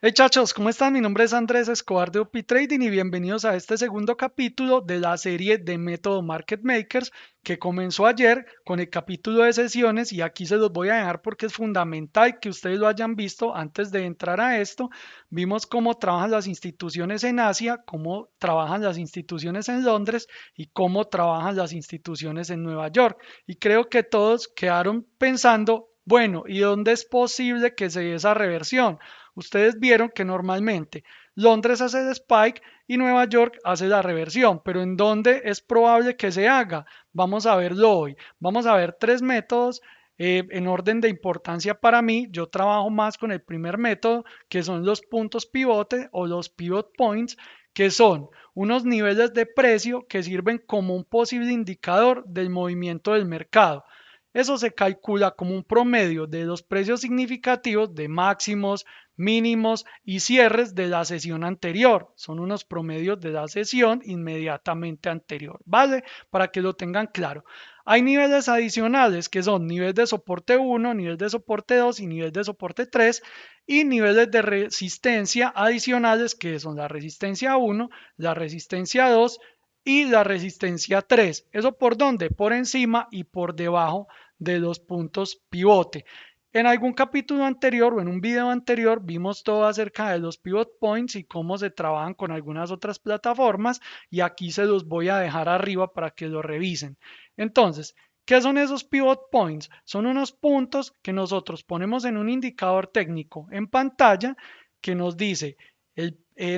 Hey chachos, ¿cómo están? Mi nombre es Andrés Escobar de OP Trading y bienvenidos a este segundo capítulo de la serie de Método Market Makers que comenzó ayer con el capítulo de sesiones y aquí se los voy a dejar porque es fundamental que ustedes lo hayan visto antes de entrar a esto. Vimos cómo trabajan las instituciones en Asia, cómo trabajan las instituciones en Londres y cómo trabajan las instituciones en Nueva York. Y creo que todos quedaron pensando, bueno, ¿y dónde es posible que se dé esa reversión? Ustedes vieron que normalmente Londres hace el spike y Nueva York hace la reversión, pero ¿en dónde es probable que se haga? Vamos a verlo hoy. Vamos a ver tres métodos en orden de importancia para mí. Yo trabajo más con el primer método, que son los puntos pivote o los pivot points, que son unos niveles de precio que sirven como un posible indicador del movimiento del mercado. Eso se calcula como un promedio de los precios significativos de máximos, mínimos y cierres de la sesión anterior. Son unos promedios de la sesión inmediatamente anterior, ¿vale? Para que lo tengan claro. Hay niveles adicionales que son nivel de soporte 1, nivel de soporte 2 y nivel de soporte 3 y niveles de resistencia adicionales que son la resistencia 1, la resistencia 2 y la resistencia 3. ¿Eso por dónde? Por encima y por debajo de los puntos pivote. En algún capítulo anterior o en un video anterior vimos todo acerca de los pivot points y cómo se trabajan con algunas otras plataformas y aquí se los voy a dejar arriba para que lo revisen. Entonces, ¿qué son esos pivot points? Son unos puntos que nosotros ponemos en un indicador técnico en pantalla que nos dice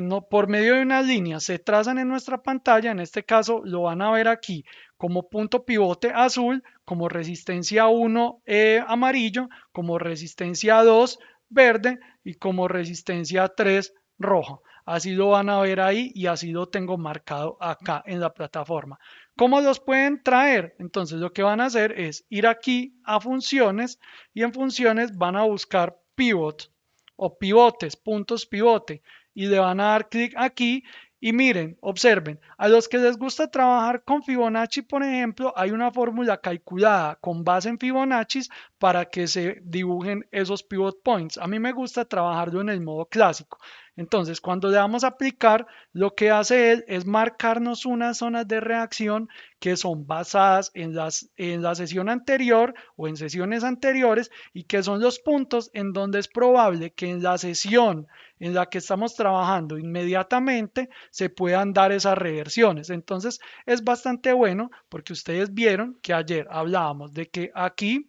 no, por medio de unas líneas se trazan en nuestra pantalla, en este caso lo van a ver aquí como punto pivote azul, como resistencia 1 amarillo, como resistencia 2 verde y como resistencia 3 roja. Así lo van a ver ahí y así lo tengo marcado acá en la plataforma. ¿Cómo los pueden traer? Entonces lo que van a hacer es ir aquí a funciones y en funciones van a buscar pivot o pivotes, puntos pivote y le van a dar clic aquí y miren, observen, a los que les gusta trabajar con Fibonacci, por ejemplo, hay una fórmula calculada con base en Fibonacci para que se dibujen esos pivot points. A mí me gusta trabajarlo en el modo clásico. Entonces, cuando le vamos a aplicar, lo que hace él es marcarnos unas zonas de reacción que son basadas en la sesión anterior o en sesiones anteriores y que son los puntos en donde es probable que en la sesión en la que estamos trabajando inmediatamente se puedan dar esas reversiones. Entonces es bastante bueno porque ustedes vieron que ayer hablábamos de que aquí,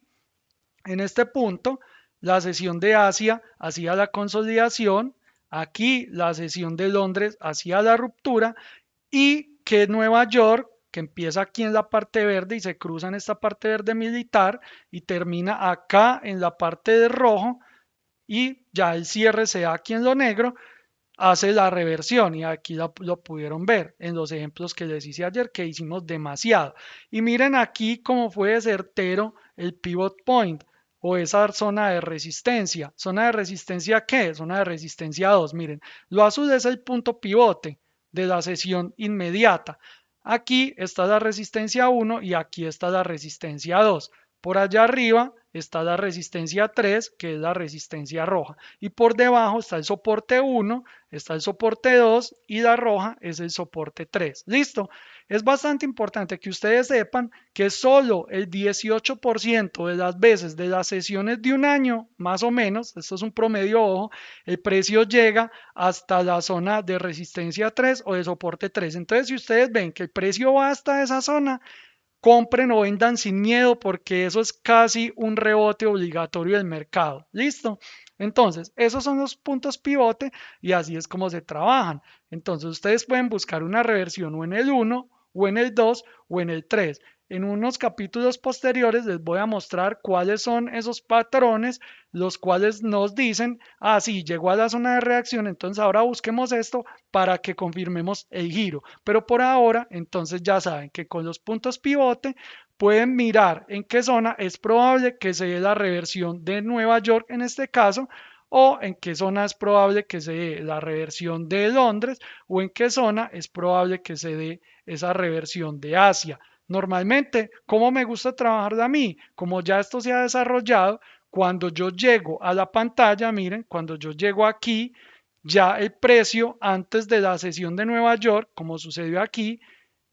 en este punto, la sesión de Asia hacía la consolidación, aquí la sesión de Londres hacía la ruptura y que Nueva York, que empieza aquí en la parte verde y se cruza en esta parte verde militar y termina acá en la parte de rojo y ya el cierre se da aquí en lo negro, hace la reversión y aquí lo pudieron ver en los ejemplos que les hice ayer que hicimos demasiado. Y miren aquí cómo fue de certero el pivot point o esa zona de resistencia. ¿Zona de resistencia qué? Zona de resistencia 2. Miren, lo azul es el punto pivote de la sesión inmediata. Aquí está la resistencia 1 y aquí está la resistencia 2. Por allá arriba está la resistencia 3, que es la resistencia roja. Y por debajo está el soporte 1, está el soporte 2 y la roja es el soporte 3. ¿Listo? Es bastante importante que ustedes sepan que solo el 18% de las veces de las sesiones de un año, más o menos, esto es un promedio, ojo, el precio llega hasta la zona de resistencia 3 o de soporte 3. Entonces, si ustedes ven que el precio va hasta esa zona, compren o vendan sin miedo porque eso es casi un rebote obligatorio del mercado. ¿Listo? Entonces, esos son los puntos pivote y así es como se trabajan. Entonces, ustedes pueden buscar una reversión o en el 1 o en el 2 o en el 3. En unos capítulos posteriores les voy a mostrar cuáles son esos patrones, los cuales nos dicen, ah, sí, llegó a la zona de reacción, entonces ahora busquemos esto para que confirmemos el giro. Pero por ahora, entonces ya saben que con los puntos pivote pueden mirar en qué zona es probable que se dé la reversión de Nueva York en este caso, o en qué zona es probable que se dé la reversión de Londres, o en qué zona es probable que se dé esa reversión de Asia. Normalmente, ¿cómo me gusta trabajar a mí? Como ya esto se ha desarrollado, cuando yo llego a la pantalla, miren, cuando yo llego aquí, ya el precio antes de la sesión de Nueva York, como sucedió aquí,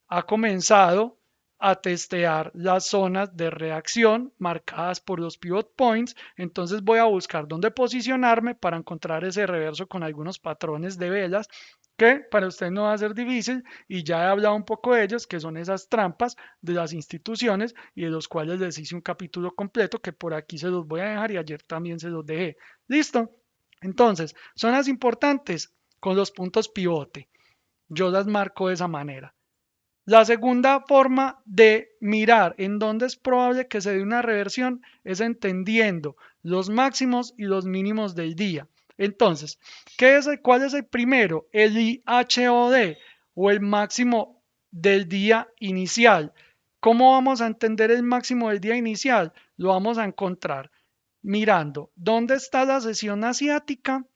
ha comenzado a testear las zonas de reacción marcadas por los pivot points. Entonces voy a buscar dónde posicionarme para encontrar ese reverso con algunos patrones de velas que para usted no va a ser difícil y ya he hablado un poco de ellos, que son esas trampas de las instituciones y de los cuales les hice un capítulo completo que por aquí se los voy a dejar y ayer también se los dejé. ¿Listo? Entonces, zonas importantes con los puntos pivote. Yo las marco de esa manera. La segunda forma de mirar en dónde es probable que se dé una reversión es entendiendo los máximos y los mínimos del día. Entonces, ¿cuál es el primero? ¿El IHOD o el máximo del día inicial? ¿Cómo vamos a entender el máximo del día inicial? Lo vamos a encontrar mirando dónde está la sesión asiática,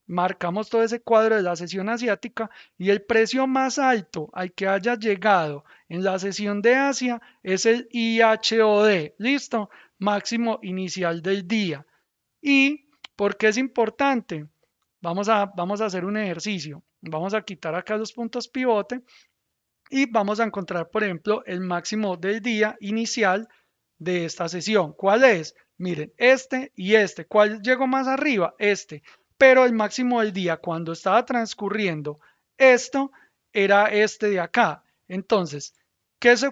marcamos todo ese cuadro de la sesión asiática y el precio más alto al que haya llegado en la sesión de Asia es el IHOD, listo, máximo inicial del día. ¿Y por qué es importante? Vamos a hacer un ejercicio. Vamos a quitar acá los puntos pivote y vamos a encontrar, por ejemplo, el máximo del día inicial de esta sesión. ¿Cuál es? Miren, este y este. ¿Cuál llegó más arriba? Este. Pero el máximo del día, cuando estaba transcurriendo esto, era este de acá. Entonces,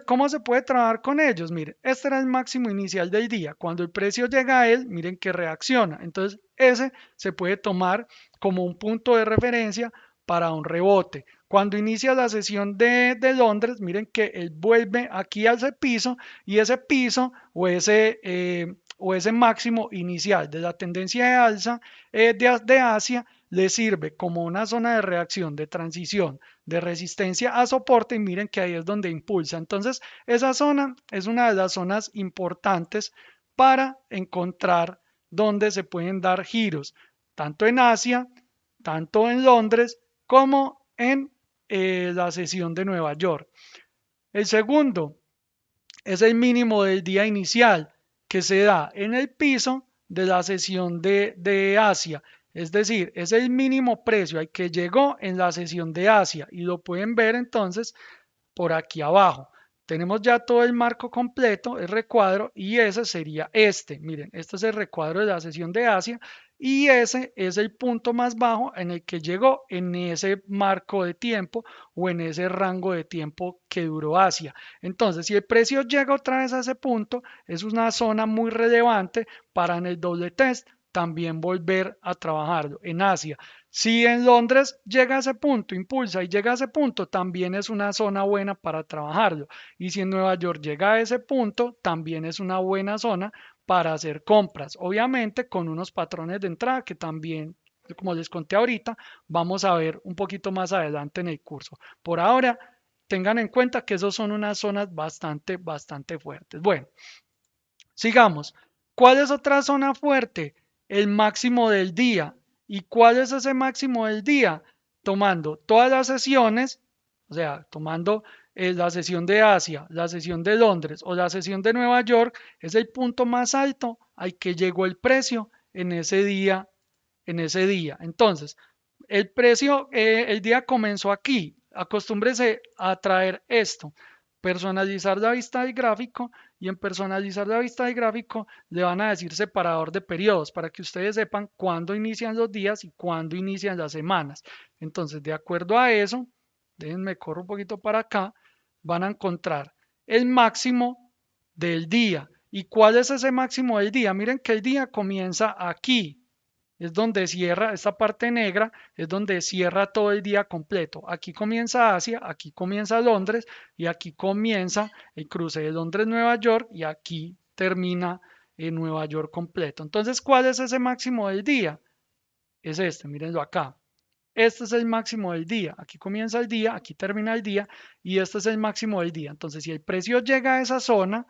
¿cómo se puede trabajar con ellos? Miren, este era el máximo inicial del día. Cuando el precio llega a él, miren que reacciona. Entonces, ese se puede tomar como un punto de referencia para un rebote. Cuando inicia la sesión de Londres, miren que él vuelve aquí a ese piso y ese piso o ese máximo inicial de la tendencia de alza de Asia le sirve como una zona de reacción, de transición, de resistencia a soporte y miren que ahí es donde impulsa. Entonces, esa zona es una de las zonas importantes para encontrar dónde se pueden dar giros, tanto en Asia, tanto en Londres, como en la sesión de Nueva York. El segundo es el mínimo del día inicial que se da en el piso de la sesión de Asia. Es decir, es el mínimo precio al que llegó en la sesión de Asia y lo pueden ver entonces por aquí abajo. Tenemos ya todo el marco completo, el recuadro, y ese sería este. Miren, este es el recuadro de la sesión de Asia y ese es el punto más bajo en el que llegó en ese marco de tiempo o en ese rango de tiempo que duró Asia. Entonces, si el precio llega otra vez a ese punto, es una zona muy relevante para en el doble test también volver a trabajarlo en Asia. Si en Londres llega a ese punto, impulsa y llega a ese punto, también es una zona buena para trabajarlo. Y si en Nueva York llega a ese punto, también es una buena zona para hacer compras. Obviamente con unos patrones de entrada que también, como les conté ahorita, vamos a ver un poquito más adelante en el curso. Por ahora, tengan en cuenta que esos son unas zonas bastante fuertes. Bueno, sigamos. ¿Cuál es otra zona fuerte? El máximo del día. ¿Y cuál es ese máximo del día? Tomando todas las sesiones, o sea, tomando la sesión de Asia, la sesión de Londres o la sesión de Nueva York, es el punto más alto al que llegó el precio en ese día, Entonces, el precio, el día comenzó aquí. Acostúmbrese a traer esto, personalizar la vista del gráfico y en personalizar la vista del gráfico le van a decir separador de periodos para que ustedes sepan cuándo inician los días y cuándo inician las semanas. Entonces, de acuerdo a eso, déjenme corro un poquito para acá, van a encontrar el máximo del día. ¿Y cuál es ese máximo del día? Miren que el día comienza aquí, es donde cierra, esta parte negra es donde cierra todo el día completo. Aquí comienza Asia, aquí comienza Londres y aquí comienza el cruce de Londres-Nueva York y aquí termina en Nueva York completo. Entonces, ¿cuál es ese máximo del día? Es este, mírenlo acá. Este es el máximo del día. Aquí comienza el día, aquí termina el día y este es el máximo del día. Entonces, si el precio llega a esa zona,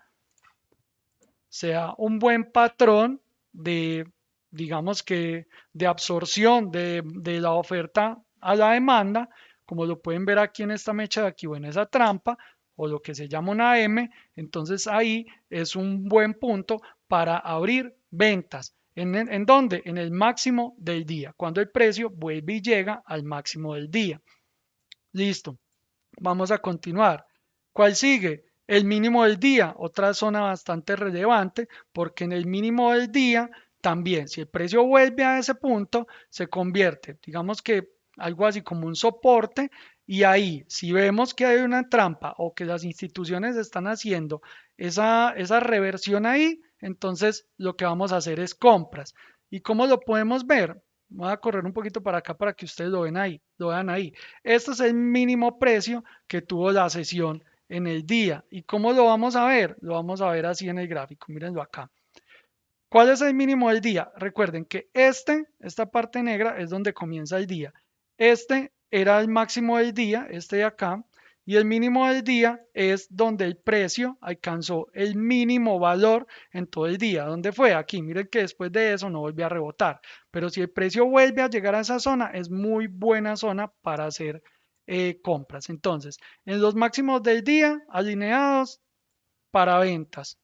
sea un buen patrón de, digamos que, de absorción de la oferta a la demanda, como lo pueden ver aquí en esta mecha de aquí o en esa trampa, o lo que se llama una M, entonces ahí es un buen punto para abrir ventas. ¿En dónde? En el máximo del día, cuando el precio vuelve y llega al máximo del día. Listo. Vamos a continuar. ¿Cuál sigue? El mínimo del día, otra zona bastante relevante, porque en el mínimo del día también, si el precio vuelve a ese punto, se convierte, digamos que algo así como un soporte, y ahí, si vemos que hay una trampa o que las instituciones están haciendo esa reversión ahí, entonces lo que vamos a hacer es compras. ¿Y cómo lo podemos ver? Voy a correr un poquito para acá para que ustedes lo vean ahí, lo vean ahí. Este es el mínimo precio que tuvo la sesión en el día. ¿Y cómo lo vamos a ver? Lo vamos a ver así en el gráfico. Mírenlo acá. ¿Cuál es el mínimo del día? Recuerden que esta parte negra es donde comienza el día. Este era el máximo del día, este de acá, y el mínimo del día es donde el precio alcanzó el mínimo valor en todo el día. ¿Dónde fue? Aquí. Miren que después de eso no volvió a rebotar. Pero si el precio vuelve a llegar a esa zona, es muy buena zona para hacer compras. Entonces, en los máximos del día, alineados para ventas.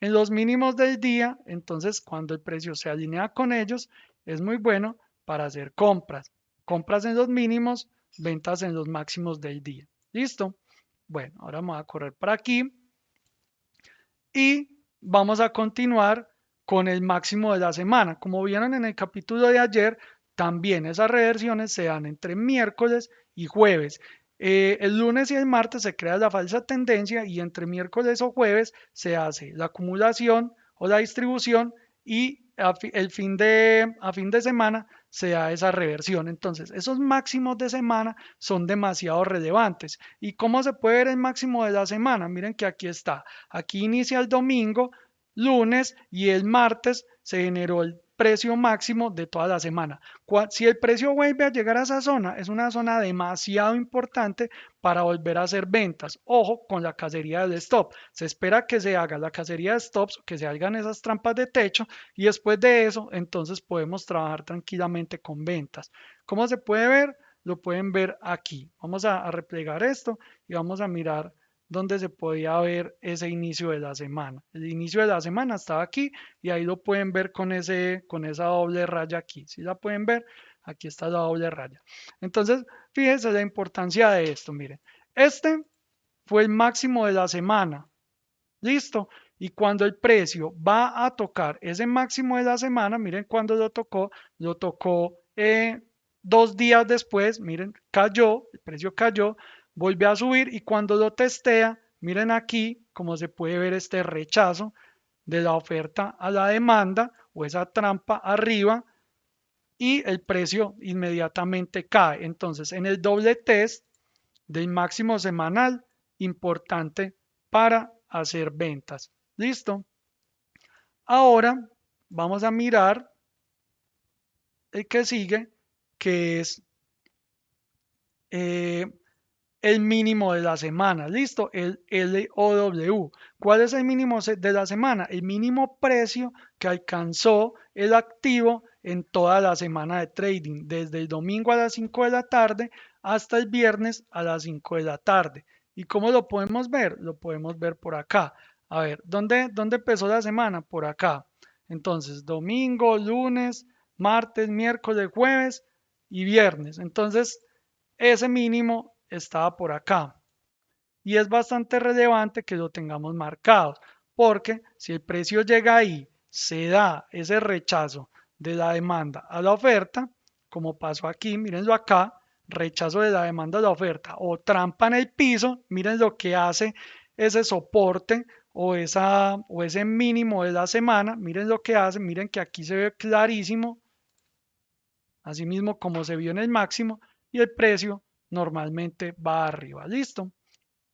En los mínimos del día, entonces cuando el precio se alinea con ellos, es muy bueno para hacer compras. Compras en los mínimos, ventas en los máximos del día. ¿Listo? Bueno, ahora vamos a correr por aquí y vamos a continuar con el máximo de la semana. Como vieron en el capítulo de ayer, también esas reversiones se dan entre miércoles y jueves. El lunes y el martes se crea la falsa tendencia y entre miércoles o jueves se hace la acumulación o la distribución y a fin de semana se da esa reversión. Entonces, esos máximos de semana son demasiado relevantes. ¿Y cómo se puede ver el máximo de la semana? Miren que aquí está. Aquí inicia el domingo, lunes y el martes se generó el precio máximo de toda la semana. Si el precio vuelve a llegar a esa zona, es una zona demasiado importante para volver a hacer ventas. Ojo con la cacería del stop. Se espera que se haga la cacería de stops, que se hagan esas trampas de techo y después de eso, entonces podemos trabajar tranquilamente con ventas. ¿Cómo se puede ver? Lo pueden ver aquí. Vamos a replegar esto y vamos a mirar donde se podía ver ese inicio de la semana. El inicio de la semana estaba aquí y ahí lo pueden ver con esa doble raya aquí. Si la pueden ver, aquí está la doble raya. Entonces, fíjense la importancia de esto. Miren, este fue el máximo de la semana. Listo. Y cuando el precio va a tocar ese máximo de la semana, miren cuando lo tocó 2 días después, miren, cayó, el precio cayó, volvió a subir y cuando lo testea, miren aquí como se puede ver este rechazo de la oferta a la demanda o esa trampa arriba y el precio inmediatamente cae. Entonces, en el doble test del máximo semanal, importante para hacer ventas. ¿Listo? Ahora vamos a mirar el que sigue, que es eh, el mínimo de la semana. ¿Listo? El LOW. ¿Cuál es el mínimo de la semana? El mínimo precio que alcanzó el activo en toda la semana de trading, desde el domingo a las 5 de la tarde hasta el viernes a las 5 de la tarde. ¿Y cómo lo podemos ver? Lo podemos ver por acá. A ver, ¿dónde empezó la semana? Por acá. Entonces, domingo, lunes, martes, miércoles, jueves y viernes. Entonces, ese mínimo estaba por acá. Y es bastante relevante que lo tengamos marcado, porque si el precio llega ahí, se da ese rechazo de la demanda a la oferta, como pasó aquí, mírenlo acá, rechazo de la demanda a la oferta o trampa en el piso, miren lo que hace ese soporte o ese mínimo de la semana, miren lo que hace, miren que aquí se ve clarísimo, así mismo como se vio en el máximo, y el precio normalmente va arriba. ¿Listo?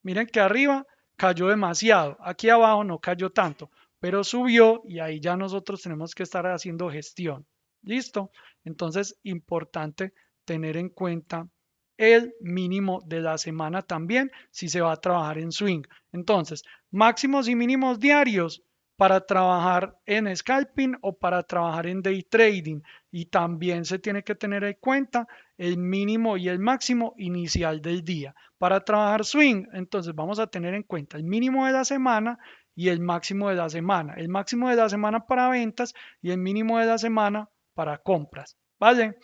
Miren que arriba cayó demasiado, aquí abajo no cayó tanto, pero subió y ahí ya nosotros tenemos que estar haciendo gestión. ¿Listo? Entonces, importante tener en cuenta el mínimo de la semana también si se va a trabajar en swing. Entonces, máximos y mínimos diarios para trabajar en scalping o para trabajar en day trading. Y también se tiene que tener en cuenta el mínimo y el máximo inicial del día. Para trabajar swing, entonces vamos a tener en cuenta el mínimo de la semana y el máximo de la semana. El máximo de la semana para ventas y el mínimo de la semana para compras. ¿Vale?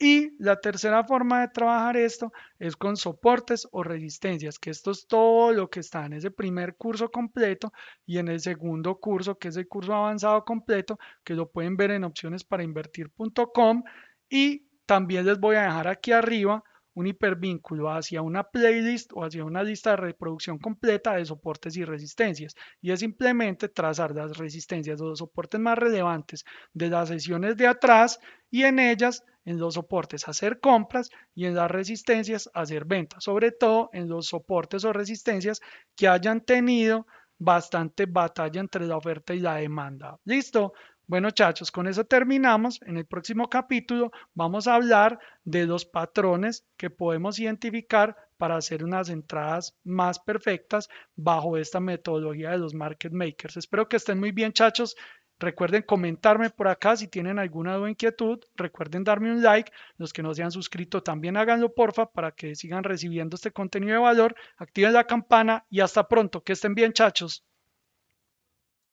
Y la tercera forma de trabajar esto es con soportes o resistencias, que esto es todo lo que está en ese primer curso completo y en el segundo curso, que es el curso avanzado completo, que lo pueden ver en opcionesparainvertir.com. Y también les voy a dejar aquí arriba un hipervínculo hacia una playlist o hacia una lista de reproducción completa de soportes y resistencias. Y es simplemente trazar las resistencias o los soportes más relevantes de las sesiones de atrás y en ellas, en los soportes, hacer compras y en las resistencias, hacer ventas, sobre todo en los soportes o resistencias que hayan tenido bastante batalla entre la oferta y la demanda. ¿Listo? Bueno, chachos, con eso terminamos. En el próximo capítulo vamos a hablar de los patrones que podemos identificar para hacer unas entradas más perfectas bajo esta metodología de los market makers. Espero que estén muy bien, chachos. Recuerden comentarme por acá si tienen alguna duda o inquietud. Recuerden darme un like. Los que no se han suscrito también háganlo porfa para que sigan recibiendo este contenido de valor. Activen la campana y hasta pronto. Que estén bien, chachos.